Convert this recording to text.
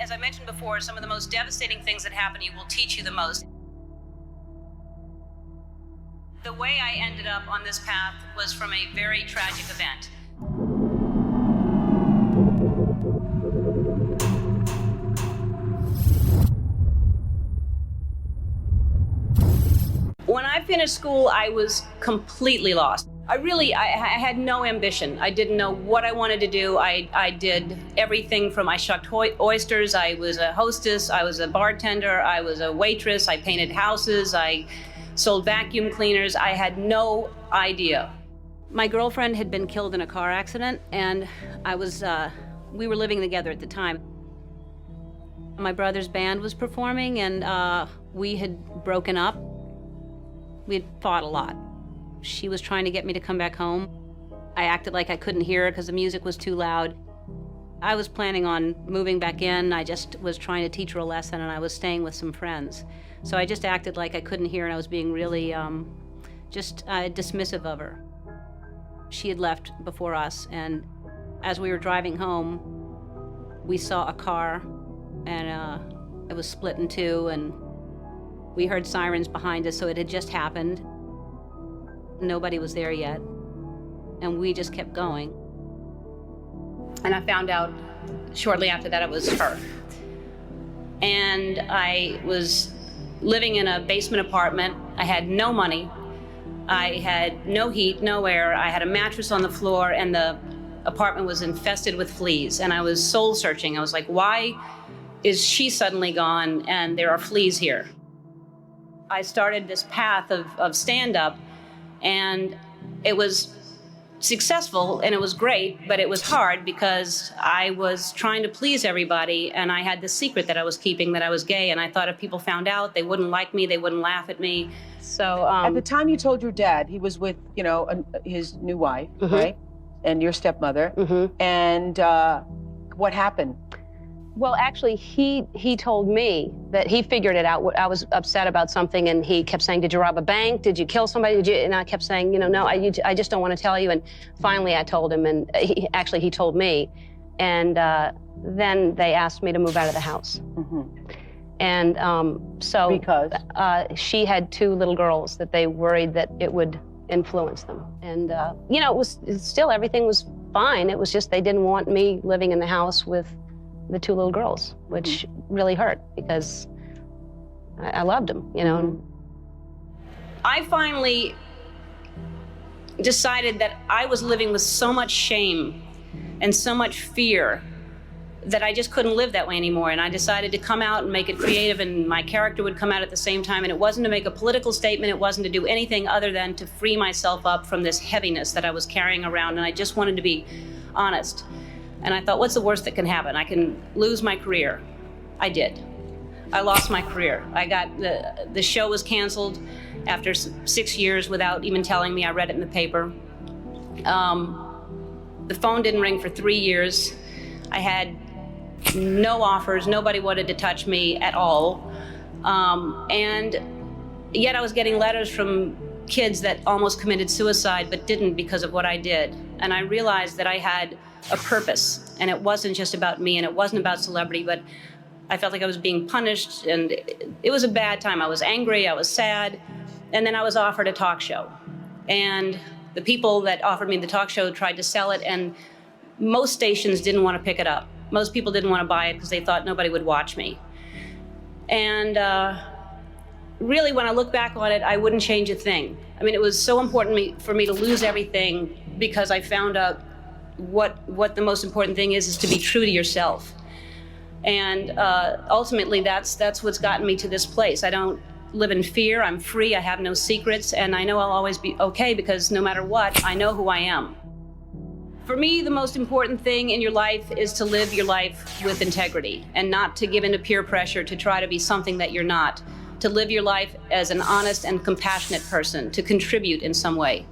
As I mentioned before, some of the most devastating things that happen to you will teach you the most. The way I ended up on this path was from a very tragic event. When I finished school, I was completely lost. I had no ambition. I didn't know what I wanted to do. I did everything from I shucked oysters, I was a hostess, I was a bartender, I was a waitress, I painted houses, I sold vacuum cleaners. I had no idea. My girlfriend had been killed in a car accident, and we were living together at the time. My brother's band was performing, and we had broken up. We had fought a lot. She was trying to get me to come back home. I acted like I couldn't hear her because the music was too loud. I was planning on moving back in. I just was trying to teach her a lesson, and I was staying with some friends. So I just acted like I couldn't hear, and I was being really dismissive of her. She had left before us, and as we were driving home, we saw a car, and it was split in two, and we heard sirens behind us, so it had just happened. Nobody was there yet, and we just kept going. And I found out shortly after that it was her. And I was living in a basement apartment. I had no money. I had no heat, no air. I had a mattress on the floor, and the apartment was infested with fleas. And I was soul searching. I was like, why is she suddenly gone and there are fleas here? I started this path of stand-up, and it was successful and it was great, but it was hard because I was trying to please everybody, and I had this secret that I was keeping, that I was gay, and I thought if people found out, they wouldn't like me, they wouldn't laugh at me. So at the time you told your dad, he was with, his new wife, right? And your stepmother. And what happened? Well, actually, he told me that he figured it out. I was upset about something, and he kept saying, did you rob a bank? Did you kill somebody? And I kept saying, no, I just don't want to tell you. And finally, I told him, and he told me. And then they asked me to move out of the house. And so because she had two little girls that they worried that it would influence them. And it was still, everything was fine. It was just they didn't want me living in the house with the two little girls, which really hurt because I loved them, I finally decided that I was living with so much shame and so much fear that I just couldn't live that way anymore. And I decided to come out and make it creative, and my character would come out at the same time. And it wasn't to make a political statement. It wasn't to do anything other than to free myself up from this heaviness that I was carrying around. And I just wanted to be honest. And I thought, what's the worst that can happen? I can lose my career. I did. I lost my career. I got, the show was canceled after 6 years without even telling me. I read it in the paper. The phone didn't ring for 3 years. I had no offers. Nobody wanted to touch me at all. And yet I was getting letters from kids that almost committed suicide but didn't because of what I did. And I realized that I had a purpose, and it wasn't just about me, and it wasn't about celebrity, but I felt like I was being punished, and it was a bad time. I was angry, I was sad, and then I was offered a talk show. And the people that offered me the talk show tried to sell it, and most stations didn't want to pick it up. Most people didn't want to buy it because they thought nobody would watch me. And really, when I look back on it, I wouldn't change a thing. I mean, it was so important for me to lose everything because I found out what the most important thing is to be true to yourself. And ultimately, that's what's gotten me to this place. I don't live in fear. I'm free. I have no secrets. And I know I'll always be okay because no matter what, I know who I am. For me, the most important thing in your life is to live your life with integrity and not to give in to peer pressure to try to be something that you're not. To live your life as an honest and compassionate person, to contribute in some way.